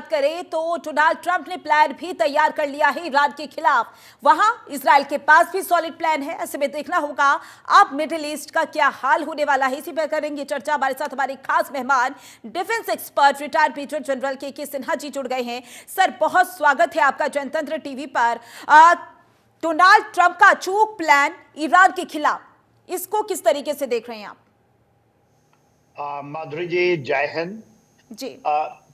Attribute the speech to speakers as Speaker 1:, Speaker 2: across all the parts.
Speaker 1: बात करें तो डोनाल्ड ट्रंप ने प्लान भी तैयार कर लिया है ईरान के खिलाफ। वहां इजराइल के पास भी सॉलिड प्लान है। ऐसे में देखना होगा अब मिडिल ईस्ट का क्या हाल होने वाला है। इसी पर करेंगे चर्चा। हमारे साथ हमारे खास मेहमान defence expert retired major general K Sinha जी जुड़ गए हैं। सर, बहुत स्वागत है आपका जनतंत्र टीवी पर। डोनाल्ड ट्रंप का अचूक प्लान ईरान के खिलाफ, इसको किस तरीके से देख रहे हैं आप?
Speaker 2: माधुरी जी, जय हिंद
Speaker 1: जी।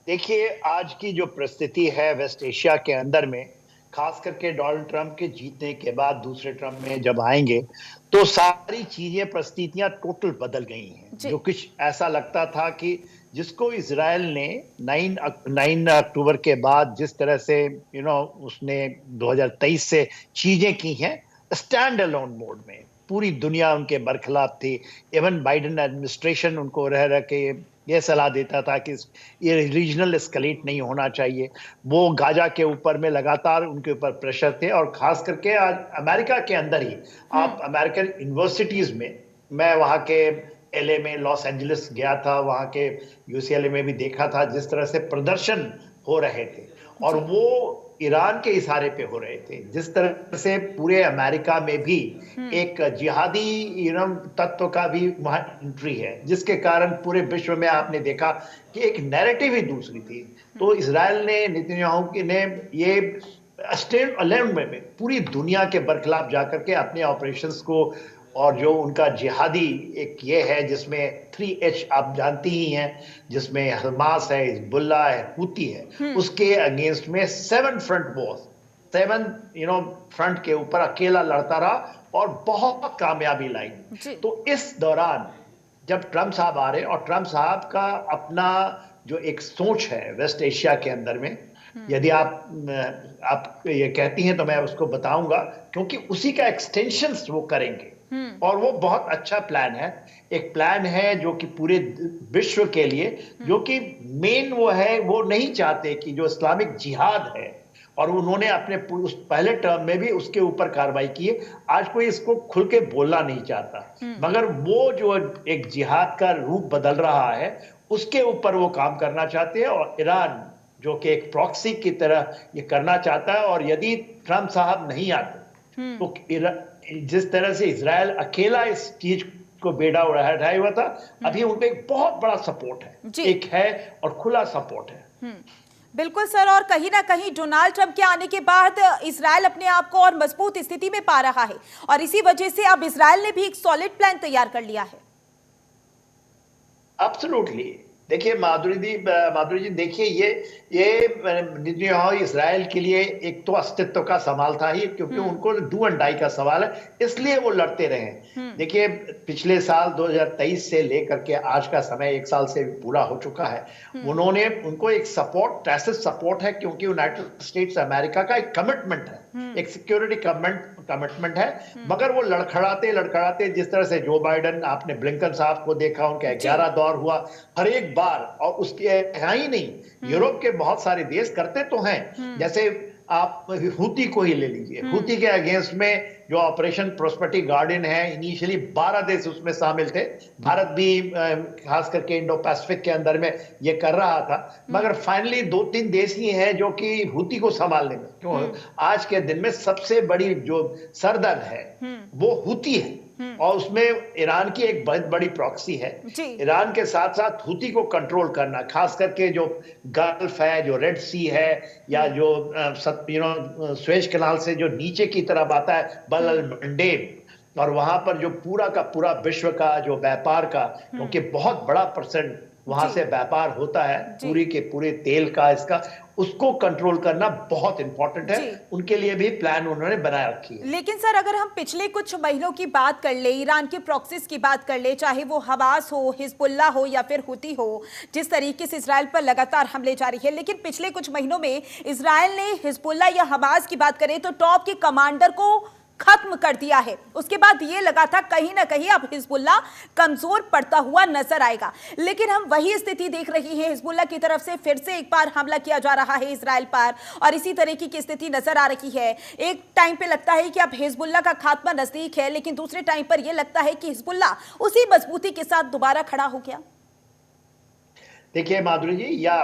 Speaker 2: देखिए, आज की जो परिस्थिति है वेस्ट एशिया के अंदर में, खास करके डोनाल्ड ट्रंप के जीतने के बाद दूसरे ट्रंप में जब आएंगे तो सारी चीजें परिस्थितियां टोटल बदल गई हैं। जो कुछ ऐसा लगता था कि जिसको इजराइल ने 9 अक्टूबर के बाद जिस तरह से उसने 2023 से चीजें की हैं स्टैंड अलोन मोड में, पूरी दुनिया उनके बरखिलाफ थी। इवन बाइडेन एडमिनिस्ट्रेशन उनको रह के ये सलाह देता था कि ये रीजनल एस्केलेट नहीं होना चाहिए। वो गाजा के ऊपर में लगातार उनके ऊपर प्रेशर थे। और खास करके आज अमेरिका के अंदर ही आप अमेरिकन यूनिवर्सिटीज में, मैं वहाँ के एलए में, लॉस एंजलिस गया था, वहाँ के यूसीएलए में भी देखा था जिस तरह से प्रदर्शन हो रहे थे और वो ईरान के इशारे पे हो रहे थे। जिस तरह से पूरे अमेरिका में भी एक जिहादी तत्व का भी वहां एंट्री है, जिसके कारण पूरे विश्व में आपने देखा कि एक नैरेटिव ही दूसरी थी। तो इजराइल ने, नेतन्याहू ने ये स्टैंड अलोन में पूरी दुनिया के बरखिलाफ जाकर के अपने ऑपरेशंस को, और जो उनका जिहादी एक ये है जिसमें 3H आप जानती ही हैं, जिसमें हमास है, हिजबुल्लाह है, हुती है, उसके अगेंस्ट में 7 फ्रंट वॉर्स, 7 फ्रंट के ऊपर अकेला लड़ता रहा और बहुत कामयाबी लाई। तो इस दौरान जब ट्रंप साहब आ रहे, और ट्रंप साहब का अपना जो एक सोच है वेस्ट एशिया के अंदर में, यदि आप ये कहती हैं तो मैं उसको बताऊंगा, क्योंकि उसी का एक्सटेंशन वो करेंगे और वो बहुत अच्छा प्लान है। एक प्लान है जो कि पूरे विश्व के लिए, जो कि मेन वो है, वो नहीं चाहते कि जो इस्लामिक जिहाद है, और उन्होंने अपने उस पहले टर्म में भी उसके ऊपर कार्रवाई की है। आज कोई इसको खुल के बोलना नहीं चाहता, मगर वो जो एक जिहाद का रूप बदल रहा है उसके ऊपर वो काम करना चाहते हैं। और ईरान जो कि एक प्रॉक्सी की तरह ये करना चाहता है, और यदि ट्रंप साहब नहीं आते तो जिस तरह से इजराइल अकेला इस चीज को बेड़ा उठाया हुआ था, अभी उनपे एक बहुत बड़ा सपोर्ट है, एक है और खुला सपोर्ट है।
Speaker 1: बिल्कुल सर, और कहीं ना कहीं डोनाल्ड ट्रंप के आने के बाद इजराइल अपने आप को और मजबूत स्थिति में पा रहा है, और इसी वजह से अब इजराइल ने भी एक सॉलिड प्लान तैयार कर लिया है।
Speaker 2: एब्सोल्युटली। देखिए माधुरी जी, देखिए ये नेतन्याहू इजराइल के लिए एक तो अस्तित्व का सवाल था ही, क्योंकि उनको डू एंड डाई का सवाल है, इसलिए वो लड़ते रहे। देखिए, पिछले साल 2023 से लेकर के आज का समय 1 साल से पूरा हो चुका है। उनको एक सपोर्ट, टैसिट सपोर्ट है, क्योंकि यूनाइटेड स्टेट्स अमेरिका का एक कमिटमेंट है, एक सिक्योरिटी कमिटमेंट है। मगर वो लड़खड़ाते जिस तरह से जो बाइडेन, आपने ब्लिंकन साहब को देखा, उनका 11 दौर हुआ हर एक बार, और उसके है ही नहीं, यूरोप के बहुत सारे देश करते तो हैं। जैसे आप हुती को ही ले लीजिए, हुती के अगेंस्ट में जो ऑपरेशन प्रोस्पेरिटी गार्डन है, इनिशियली 12 देश उसमें शामिल थे। भारत भी खास करके इंडो पैसिफिक के अंदर में ये कर रहा था, मगर फाइनली 2-3 देश ही हैं जो कि हुती को संभालने में, क्यों आज के दिन में सबसे बड़ी जो सरदर्द है वो हुती है, और उसमें ईरान की एक बहुत बड़ी प्रॉक्सी है। ईरान के साथ साथ हुती को कंट्रोल करना, खास करके जो गल्फ है, जो रेड सी है, या जो स्वेज कनाल से जो नीचे की तरफ आता है बब अल मंडेब, और वहां पर जो पूरा का पूरा विश्व का जो व्यापार का, क्योंकि बहुत बड़ा परसेंट वहां से व्यापार होता है, पूरी के पूरे तेल का, इसका, उसको कंट्रोल करना बहुत इंपॉर्टेंट है। उनके लिए भी प्लान उन्होंने बना रखी है।
Speaker 1: लेकिन सर, अगर हम पिछले कुछ महीनों की बात कर ले, ईरान के प्रॉक्सीज की बात कर ले, चाहे वो हमास हो, हिजबुल्लाह हो या फिर हुती हो, जिस तरीके से इजराइल पर लगातार हमले जारी है, लेकिन पिछले कुछ महीनों में इजराइल ने हिजबुल्लाह या हमास की बात करें तो टॉप के कमांडर को खत्म कर दिया है। उसके बाद ये लगा था कहीं ना कहीं अब हिजबुल्लाह कमजोर पड़ता हुआ नजर आएगा, लेकिन हम वही स्थिति देख रही हैं। हिजबुल्लाह की तरफ से फिर से एक बार हमला किया जा रहा है इजराइल पर, और इसी तरीके की स्थिति नजर आ रही है। एक टाइम पे लगता है कि अब हिजबुल्लाह का खात्मा नजदीक है, लेकिन दूसरे टाइम पर यह लगता है कि हिजबुल्लाह उसी मजबूती के साथ दोबारा खड़ा हो गया।
Speaker 2: देखिए माधुरी जी, या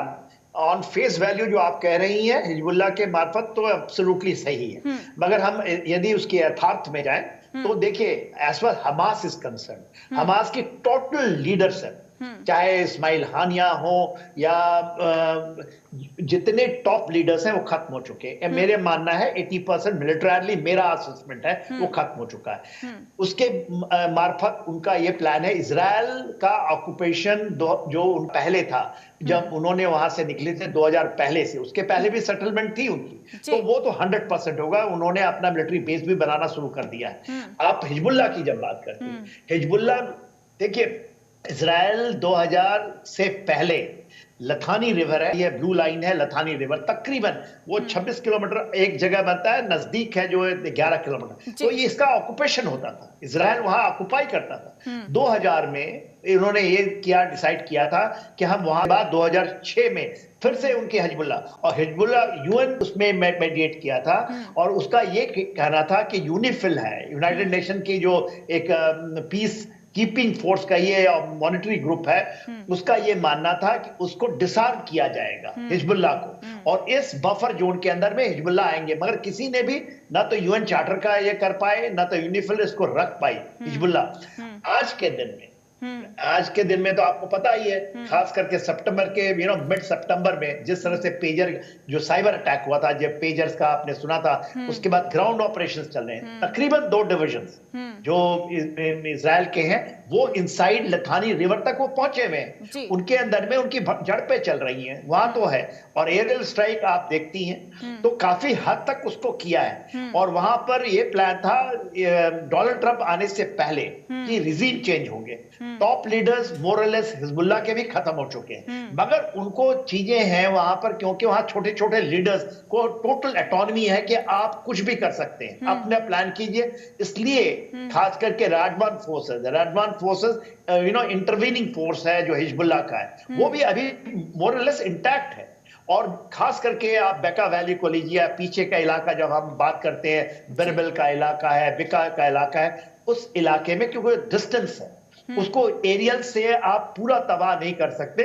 Speaker 2: ऑन फेस वैल्यू जो आप कह रही हैं हिजबुल्लाह के मार्फत, तो एब्सोल्युटली सही है। मगर हम यदि उसके यथार्थ में जाएं तो देखिए, as far Hamas is concern, Hamas की टोटल लीडरशिप, चाहे इस्माइल हानिया हो या जितने टॉप लीडर्स हैं वो खत्म हो चुके हैं। मेरे मानना है 80% मिलिटरली, मेरा असेसमेंट है वो खत्म हो चुका है। उसके मार्फत उनका ये प्लान है इजराइल का ऑक्यूपेशन, जो पहले था जब उन्होंने वहां से निकले थे 2000 पहले से, उसके पहले भी सेटलमेंट थी उनकी, तो वो तो 100% होगा। उन्होंने अपना मिलिट्री बेस भी बनाना शुरू कर दिया है। आप हिजबुल्लाह की जब बात करते हैं, हिजबुल्लाह, देखिए इजराइल 2000 से पहले लथानी रिवर है, ये ब्लू लाइन है लथानी रिवर, तकरीबन वो 26 किलोमीटर एक जगह बनता है, नजदीक है जो 11 किलोमीटर, तो ये इसका ऑक्यूपेशन होता था, इजराइल वहां ऑक्यूपाई करता था। 2000 में इन्होंने ये डिसाइड किया था कि हम वहां, बाद 2006 में फिर से उनके हिजबुल्लाह यूएन उसमें मेडिएट किया था, और उसका ये कहना था कि यूनिफिल है, यूनाइटेड नेशन की जो एक पीस कीपिंग फोर्स का ये मॉनिटरी ग्रुप है, उसका ये मानना था कि उसको डिसआर्म किया जाएगा हिजबुल्लाह को, और इस बफर जोन के अंदर में हिजबुल्लाह आएंगे। मगर किसी ने भी ना तो यूएन चार्टर का ये कर पाए, ना तो यूनिफिल इसको रख पाई हिजबुल्लाह। आज के दिन में तो आपको पता ही है, खास करके सितंबर के मिड सितंबर में जिस तरह से पेजर जो साइबर अटैक हुआ था, जब पेजर्स का आपने सुना था, उसके बाद ग्राउंड ऑपरेशंस चल रहे हैं। तकरीबन 2 डिविजन्स जो इजराइल के हैं वो इनसाइड लथानी रिवर तक वो पहुंचे हुए हैं, उनके अंदर में उनकी झड़पें चल रही हैं, वहां तो है। और एरियल स्ट्राइक आप देखती हैं तो काफी हद तक उसको किया है। और वहां पर ये प्लान था डोनाल्ड ट्रंप आने से पहले कि रिजीम चेंज होंगे, टॉप लीडर्स मोरलेस हिजबुल्लाह के भी खत्म हो चुके हैं, मगर उनको चीजें हैं वहां पर, क्योंकि वहां छोटे छोटे लीडर्स को टोटल ऑटोनॉमी है कि आप कुछ भी कर सकते हैं, अपना प्लान कीजिए। इसलिए खास करके राडवान फोर्सेस इंटरवीनिंग फोर्स है जो हिजबुल्लाह का है, वो भी अभी मोरलेस इंटैक्ट है। और खास करके आप बेका वैली को लीजिए, पीछे का इलाका जब हम बात करते हैं, बिरबिल का इलाका है, बिका का इलाका है, उस इलाके में क्योंकि डिस्टेंस है, उसको एरियल से आप पूरा तबाह नहीं कर सकते।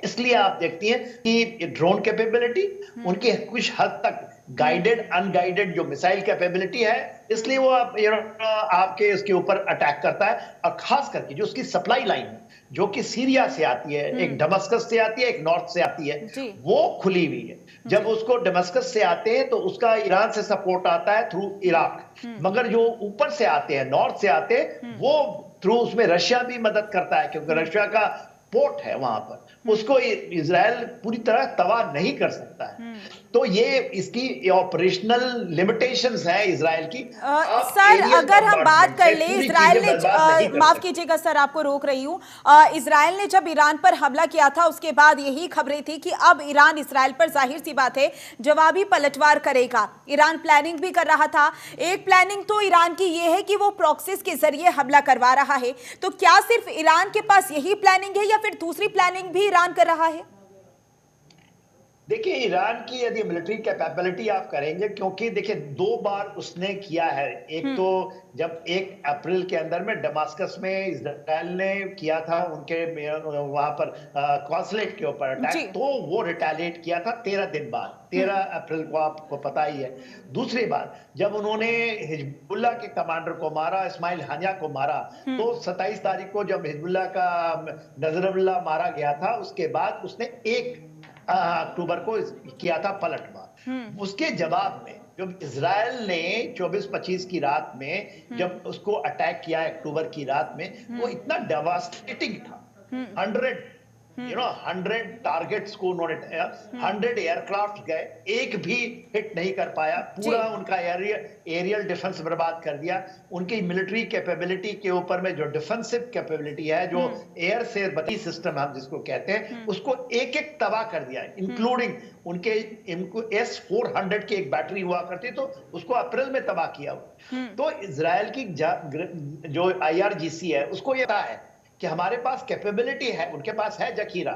Speaker 2: इसलिए आप देखती हैं कि ड्रोन कैपेबिलिटी उनके कुछ हद तक गाइडेड अनगाइडेड जो मिसाइल कैपेबिलिटी है, इसलिए वो आपके इसके ऊपर अटैक करता है। और खास करके जो उसकी सप्लाई लाइन है, जो कि सीरिया से आती है, एक दमस्कस से आती है, एक नॉर्थ से आती है, वो खुली हुई है। जब उसको दमस्कस से आते हैं तो उसका ईरान से सपोर्ट आता है थ्रू इराक, मगर जो ऊपर से आते हैं, नॉर्थ से आते हैं, वो थ्रू उसमें रशिया भी मदद करता है, क्योंकि रशिया का पोर्ट है वहां पर, उसको इजराइल पूरी तरह तबाह नहीं कर सकता है। तो ये इसकी ऑपरेशनल लिमिटेशंस है इजराइल की।
Speaker 1: सर अगर हम बात कर ले, इजराइल ने, माफ कीजिएगा सर आपको रोक रही हूँ, इजराइल ने जब ईरान पर हमला किया था उसके बाद यही खबरें थी कि अब ईरान इजराइल पर जाहिर सी बात है जवाबी पलटवार करेगा। ईरान प्लानिंग भी कर रहा था। एक प्लानिंग तो ईरान की ये है कि वो प्रॉक्सीज के जरिए हमला करवा रहा है, तो क्या सिर्फ ईरान के पास यही प्लानिंग है या फिर दूसरी प्लानिंग भी ईरान कर रहा है?
Speaker 2: देखिए, ईरान की यदि मिलिट्री कैपेबिलिटी आप करेंगे, क्योंकि देखिए 2 बार उसने किया है। एक तो जब 1 अप्रैल के अंदर में दमास्कस में इजराइल ने किया था उनके वहां पर कॉन्सुलेट के ऊपर अटैक, तो वो रिटेलिएट किया था 13 दिन बाद, 13 अप्रैल को, आपको पता ही है। दूसरी बार जब उन्होंने हिजबुल्लाह के कमांडर को मारा, इस्माइल हानिया को मारा, तो 27 तारीख को जब हिजबुल्लाह का नजरुल्लाह मारा गया था, उसके बाद उसने 1 अक्टूबर को किया था पलटवार। उसके जवाब में जब इजराइल ने 24-25 की रात में जब उसको अटैक किया अक्टूबर की रात में, वो इतना डेवास्टेटिंग था। 100 टारगेट्स को उन्होंने, 100 एयरक्राफ्ट गए, एक भी हिट नहीं कर पाया, पूरा उनका एरियल डिफेंस बर्बाद कर दिया। उनकी मिलिट्री कैपेबिलिटी के ऊपर में जो डिफेंसिव कैपेबिलिटी है, जो एयर से बती सिस्टम हम जिसको कहते हैं, उसको एक एक तबाह कर दिया, इंक्लूडिंग उनके S-400 की एक बैटरी हुआ करती, तो उसको अप्रैल में तबाह किया। तो इजराइल की जो IRGC है, उसको ये पता है कि हमारे पास कैपेबिलिटी है, उनके पास है जखीरा,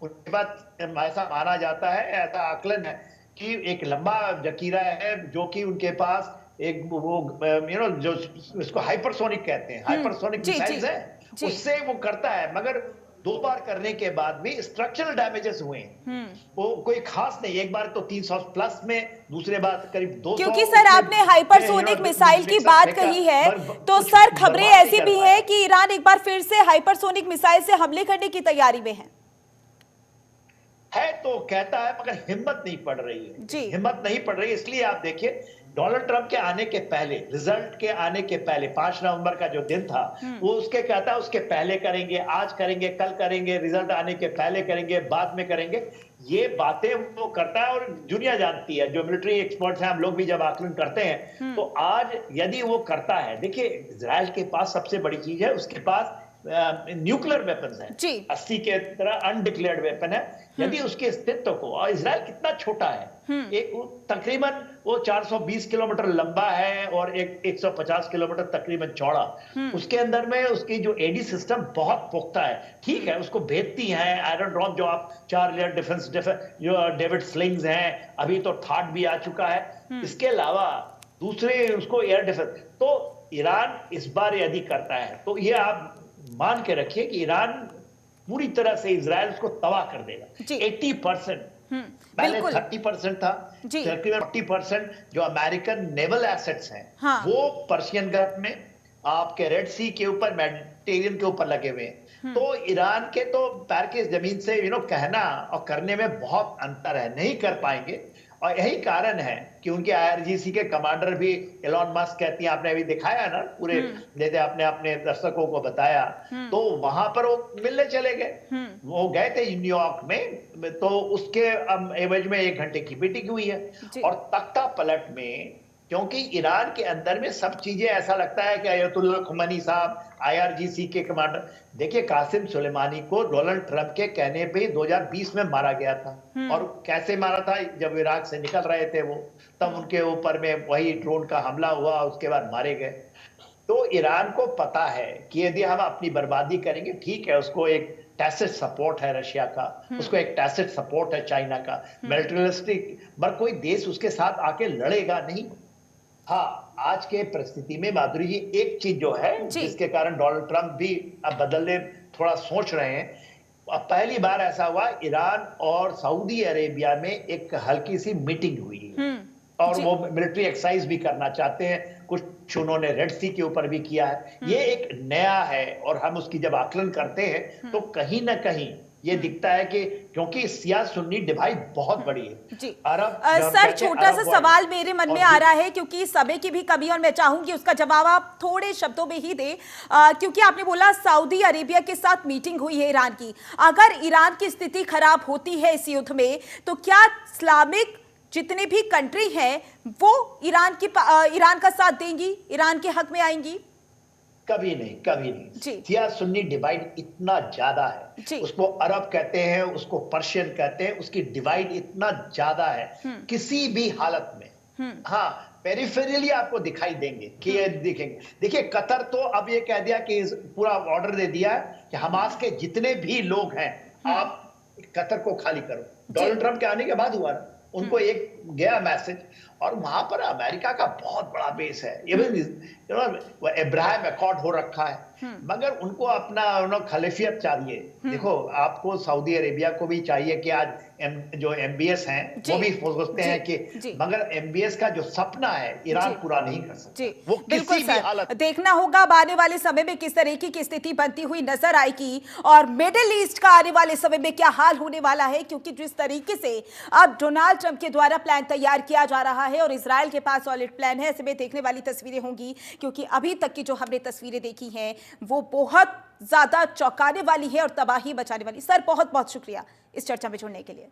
Speaker 2: उनके पास ऐसा माना जाता है, ऐसा आकलन है कि एक लंबा जखीरा है जो कि उनके पास एक वो जो इसको हाइपरसोनिक कहते हैं, हाइपरसोनिक मिसाइल्स है, उससे वो करता है। मगर 2 बार करने के बाद भी स्ट्रक्चरल डैमेजेस हुए हैं। वो कोई खास नहीं, एक बार तो 300 प्लस में, दूसरे बार करीब 200।
Speaker 1: क्योंकि सर आपने हाइपरसोनिक मिसाइल की बात कही है, तो सर खबरें ऐसी भी हैं कि ईरान एक बार फिर से हाइपरसोनिक मिसाइल से हमले करने की तैयारी में है
Speaker 2: तो कहता है, मगर हिम्मत नहीं पड़ रही है
Speaker 1: जी।
Speaker 2: हिम्मत नहीं पड़ रही। इसलिए आप देखिए, डोनाल्ड ट्रंप के आने के पहले, रिजल्ट के आने के पहले, 5 नवंबर का जो दिन था, वो उसके कहता है उसके पहले करेंगे, आज करेंगे, कल करेंगे, रिजल्ट आने के पहले करेंगे, बाद में करेंगे। ये बातें वो करता है और दुनिया जानती है, जो मिलिट्री एक्सपर्ट्स हैं, हम लोग भी जब आकलन करते हैं, तो आज यदि वो करता है, देखिए इजराइल के पास सबसे बड़ी चीज है, उसके पास न्यूक्लियर वेपन्स हैं, 80 के तरह अनडिक्लेयर्ड वेपन है। यदि उसके अस्तित्व को, और इजराइल कितना छोटा है, एक तकरीबन वो 420 किलोमीटर लंबा है और 150 किलोमीटर तकरीबन चौड़ा। उसके अंदर में उसकी जो एडी सिस्टम बहुत पुख्ता है। ठीक है, उसको भेजती हैं आयरन ड्रॉम, जो आप 4 लेयर डिफेंस जो डेविड स्लिंग्स हैं, अभी तो थाट भी आ चुका है। इसके अलावा दूसरे उसको एयर डिफेंस, तो ईरान इस बार यदि करता है तो ये आप मान के रखिए कि ईरान पूरी तरह से इजराइल उसको तबाह कर देगा। 80%, पहले 30% था, तकरीबन 40% जो अमेरिकन नेवल एसेट्स हैं, वो पर्शियन गल्फ में, आपके रेड सी के ऊपर, मेडिटेरियन के ऊपर लगे हुए हैं। तो ईरान के तो पैर की जमीन से कहना और करने में बहुत अंतर है, नहीं कर पाएंगे। और यही कारण है कि उनके आईआरजीसी के कमांडर भी एलन मस्क कहती हैं, आपने अभी दिखाया ना पूरे, जैसे आपने अपने दर्शकों को बताया, तो वहां पर वो मिलने चले गए। वो गए थे न्यूयॉर्क में, तो उसके एवज में 1 घंटे की मीटिंग हुई है। और तख्ता पलट में, क्योंकि ईरान के अंदर में सब चीजें, ऐसा लगता है कि अयतुल्लाह खुमैनी साहब, आईआरजीसी के कमांडर, देखिए कासिम सुलेमानी को डोनाल्ड ट्रंप के कहने पे 2020 में मारा गया था। और कैसे मारा था, जब इराक से निकल रहे थे वो, तब उनके ऊपर में वही ड्रोन का हमला हुआ, उसके बाद मारे गए। तो ईरान को पता है कि यदि हम अपनी बर्बादी करेंगे, ठीक है, उसको एक टैसिट सपोर्ट है रशिया का, उसको एक टैसिट सपोर्ट है चाइना का, मिलिटरिस्टिक, पर कोई देश उसके साथ आके लड़ेगा नहीं। हाँ, आज के परिस्थिति में माधुरी जी, एक चीज जो है जिसके कारण डोनाल्ड ट्रंप भी अब बदलने थोड़ा सोच रहे हैं, अब पहली बार ऐसा हुआ, ईरान और सऊदी अरेबिया में एक हल्की सी मीटिंग हुई और वो मिलिट्री एक्सरसाइज भी करना चाहते हैं, कुछ उन्होंने रेड सी के ऊपर भी किया है। ये एक नया है, और हम उसकी जब आकलन करते हैं तो कहीं ना कहीं ये दिखता है कि, क्योंकि सिया सुन्नी डिवाइड बहुत बड़ी है।
Speaker 1: जी सर, छोटा सा सवाल मेरे मन में आ रहा है, क्योंकि समय की भी कमी, और मैं चाहूंगी उसका जवाब आप थोड़े शब्दों में ही दें, क्योंकि आपने बोला सऊदी अरेबिया के साथ मीटिंग हुई है ईरान की। अगर ईरान की स्थिति खराब होती है इस युद्ध में, तो क्या इस्लामिक जितने भी कंट्री हैं वो ईरान का साथ देंगी, ईरान के हक में आएंगी?
Speaker 2: कभी नहीं, कभी नहीं। शिया सुन्नी डिवाइड इतना ज्यादा है, उसको अरब कहते हैं, उसको पर्शियन कहते हैं, उसकी डिवाइड इतना ज्यादा है, किसी भी हालत में। हाँ, पेरिफेरली आपको दिखाई देंगे कि दिखेंगे। देखिए, कतर तो अब ये कह दिया कि पूरा ऑर्डर दे दिया कि हमास के जितने भी लोग हैं, आप कतर को खाली करो। डोनाल्ड ट्रंप के आने के बाद हुआ ना, उनको एक गया मैसेज, और वहां पर अमेरिका का बहुत बड़ा बेस है, इब्राहिम अकॉर्ड हो रखा है, मगर उनको अपना खलीफियत चाहिए। देखो, आपको सऊदी अरेबिया को भी चाहिए कि आज जो एमबीएस हैं वो भी सोचते हैं कि, मगर एमबीएस का जो सपना है ईरान पूरा नहीं कर सकता। वो किसी भी हालत,
Speaker 1: देखना होगा अब आने वाले समय में किस तरीके की स्थिति बनती हुई नजर आएगी, और मिडिल ईस्ट का आने वाले समय में क्या हाल होने वाला है, क्योंकि जिस तरीके से अब डोनाल्ड ट्रंप के द्वारा प्लान तैयार किया जा रहा है और इजराइल के पास सॉलिड प्लान है, ऐसे में देखने वाली तस्वीरें होंगी, क्योंकि अभी तक की जो हमने तस्वीरें देखी हैं वो बहुत ज्यादा चौंकाने वाली है और तबाही मचाने वाली। सर, बहुत बहुत शुक्रिया इस चर्चा में जुड़ने के लिए।